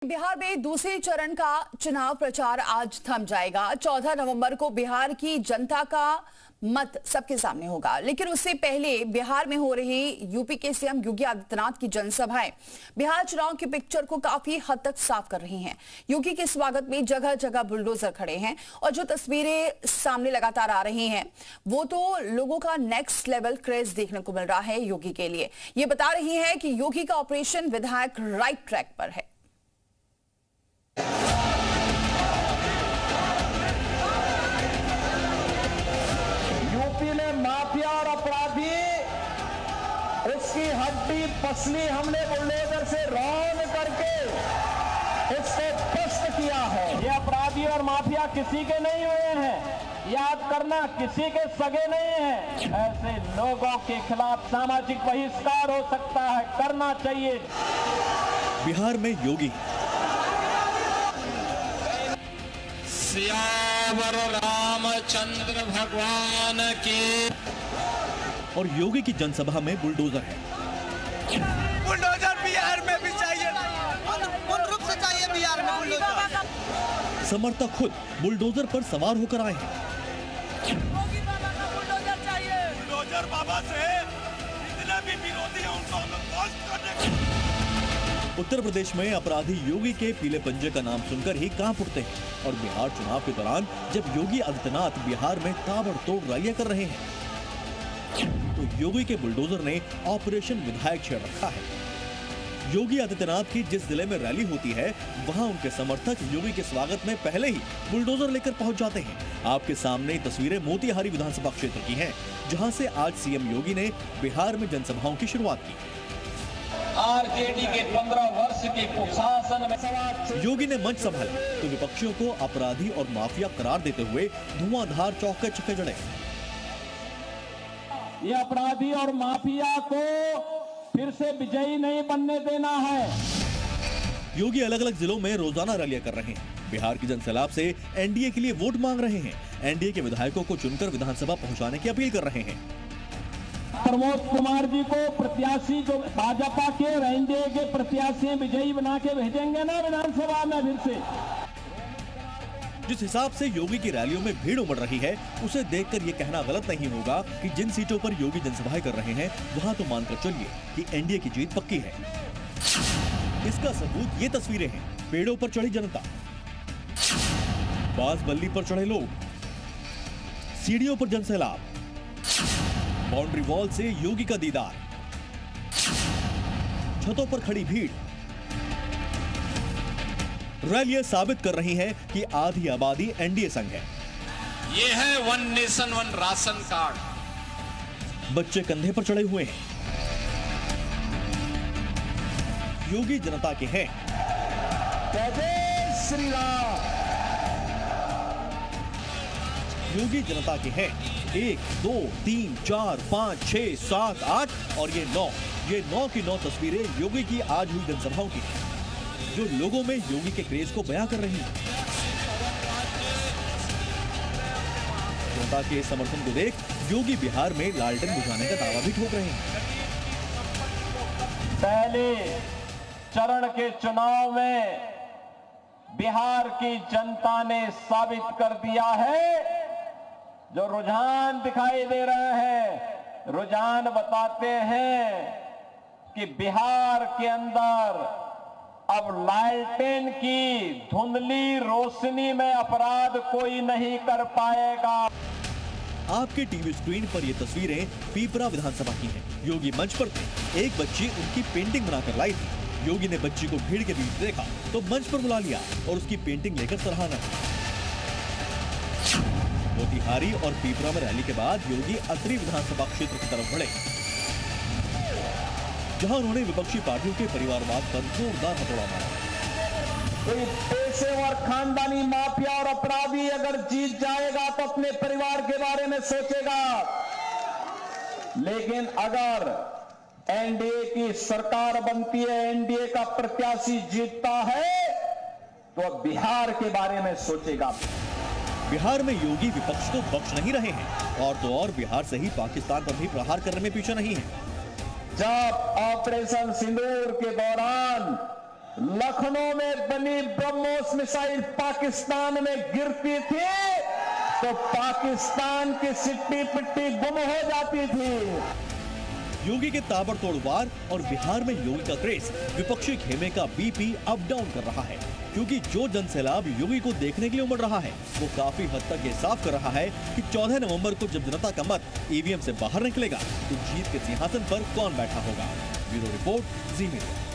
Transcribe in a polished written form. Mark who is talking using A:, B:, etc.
A: बिहार में दूसरे चरण का चुनाव प्रचार आज थम जाएगा। 14 नवंबर को बिहार की जनता का मत सबके सामने होगा, लेकिन उससे पहले बिहार में हो रही यूपी के सीएम योगी आदित्यनाथ की जनसभाएं बिहार चुनाव की पिक्चर को काफी हद तक साफ कर रही हैं। योगी के स्वागत में जगह जगह बुलडोजर खड़े हैं और जो तस्वीरें सामने लगातार आ रही हैं वो तो लोगों का नेक्स्ट लेवल क्रेज देखने को मिल रहा है योगी के लिए। ये बता रही है कि योगी का ऑपरेशन विधायक राइट ट्रैक पर है।
B: यूपी में माफिया और अपराधी उसकी हड्डी पसली हमने बुलडोजर से रौंद करके उसको ध्वस्त किया है। ये अपराधी और माफिया किसी के नहीं हुए हैं, याद करना, किसी के सगे नहीं हैं। ऐसे लोगों के खिलाफ सामाजिक बहिष्कार हो सकता है, करना चाहिए।
C: बिहार में योगी
D: सियावर रामचंद्र भगवान की
C: और योगी की जनसभा में बुलडोजर है।
E: बुलडोजर बिहार में भी चाहिए, पूर्ण रूप से चाहिए बिहार में बुलडोजर।
C: समर्थक खुद बुलडोजर पर सवार होकर आए हैं।
E: योगी बाबा का बुलडोजर चाहिए। बुलडोजर बाबा से जितने भी विरोधी हैं उनको हम ध्वस्त करने।
C: उत्तर प्रदेश में अपराधी योगी के पीले पंजे का नाम सुनकर ही कांप उठते हैं और बिहार चुनाव के दौरान जब योगी आदित्यनाथ बिहार में ताबड़तोड़ रैलियां कर रहे हैं तो योगी के बुलडोजर ने ऑपरेशन विधायक छेड़ रखा है। योगी आदित्यनाथ की जिस जिले में रैली होती है वहां उनके समर्थक योगी के स्वागत में पहले ही बुलडोजर लेकर पहुंच जाते हैं। आपके सामने तस्वीरें मोतिहारी विधानसभा क्षेत्र की हैं, जहां से आज सीएम योगी ने बिहार में जनसभाओं की शुरुआत की।
B: आरजेडी के 15 वर्ष के कुशासन में
C: योगी ने मंच संभाला तो विपक्षियों को अपराधी और माफिया करार देते हुए धुआंधार चौके चक्के जड़े।
B: ये अपराधी और माफिया को फिर से विजयी नहीं बनने देना है।
C: योगी अलग अलग जिलों में रोजाना रैलियां कर रहे हैं। बिहार की जनसैलाब से एनडीए के लिए वोट मांग रहे हैं। एनडीए के विधायकों को चुनकर विधानसभा पहुंचाने की अपील कर रहे हैं।
B: प्रमोद कुमार जी को प्रत्याशी जो भाजपा के एनडीए के प्रत्याशी विजयी बना के भेजेंगे ना विधानसभा में फिर से।
C: जिस हिसाब से योगी की रैलियों में भीड़ उमड़ रही है उसे देखकर ये कहना गलत नहीं होगा कि जिन सीटों पर योगी जनसभाएं कर रहे हैं वहां तो मानकर चलिए कि एनडीए की जीत पक्की है। इसका सबूत ये तस्वीरें हैं। पेड़ों पर चढ़ी जनता, बांस बल्ली पर चढ़े लोग, सीढ़ियों पर जनसैलाब, बाउंड्री वॉल से योगी का दीदार, छतों पर खड़ी भीड़। रैलियां साबित कर रही हैं कि आधी आबादी एनडीए संग है।
D: ये है one nation one ration card.
C: बच्चे कंधे पर चढ़े हुए हैं। योगी जनता के हैं।
B: जय श्री राम।
C: योगी जनता के हैं। 1, 2, 3, 4, 5, 6, 7, 8 और ये 9 की 9 तस्वीरें योगी की आज हुई जनसभाओं की हैं, जो लोगों में योगी के क्रेज को बयां कर रही हैं। जनता के समर्थन को देख योगी बिहार में लालटेन बुझाने का दावा भी ठोक रहे हैं।
B: पहले चरण के चुनाव में बिहार की जनता ने साबित कर दिया है। जो रुझान दिखाई दे रहे हैं, रुझान बताते हैं कि बिहार के अंदर अब लालटेन की धुंधली रोशनी में अपराध कोई नहीं कर पाएगा।
C: आपके टीवी स्क्रीन पर ये तस्वीरें पीपरा विधानसभा की हैं। योगी मंच पर थे। एक बच्ची उनकी पेंटिंग बनाकर लाई थी। योगी ने बच्ची को भीड़ के बीच देखा तो मंच पर बुला लिया और उसकी पेंटिंग लेकर सराहना की। मोतिहारी और पीपरा में रैली के बाद योगी अतरी विधानसभा क्षेत्र की तरफ बढ़े, जहां उन्होंने विपक्षी पार्टियों के परिवारवाद पर जोरदार हथौड़ा मारा।
B: कोई पेशेवर खानदानी माफिया और अपराधी अगर जीत जाएगा तो अपने परिवार के बारे में सोचेगा, लेकिन अगर एनडीए की सरकार बनती है, एनडीए का प्रत्याशी जीतता है तो बिहार के बारे में सोचेगा।
C: बिहार में योगी विपक्ष को बख्श नहीं रहे हैं और तो और बिहार से ही पाकिस्तान पर भी प्रहार करने में पीछे नहीं है।
B: जब ऑपरेशन सिंदूर के दौरान लखनऊ में बनी ब्रह्मोस मिसाइल पाकिस्तान में गिरती थी तो पाकिस्तान की सिट्टी पिट्टी गुम हो जाती थी।
C: योगी के ताबड़तोड़ वार और बिहार में योगी का क्रेज विपक्षी खेमे का बीपी अप डाउन कर रहा है, क्योंकि जो जनसैलाब योगी को देखने के लिए उमड़ रहा है वो काफी हद तक ये साफ कर रहा है कि 14 नवंबर को जब जनता का मत ईवीएम से बाहर निकलेगा तो जीत के सिंहासन पर कौन बैठा होगा। ब्यूरो रिपोर्ट, जी मीडिया।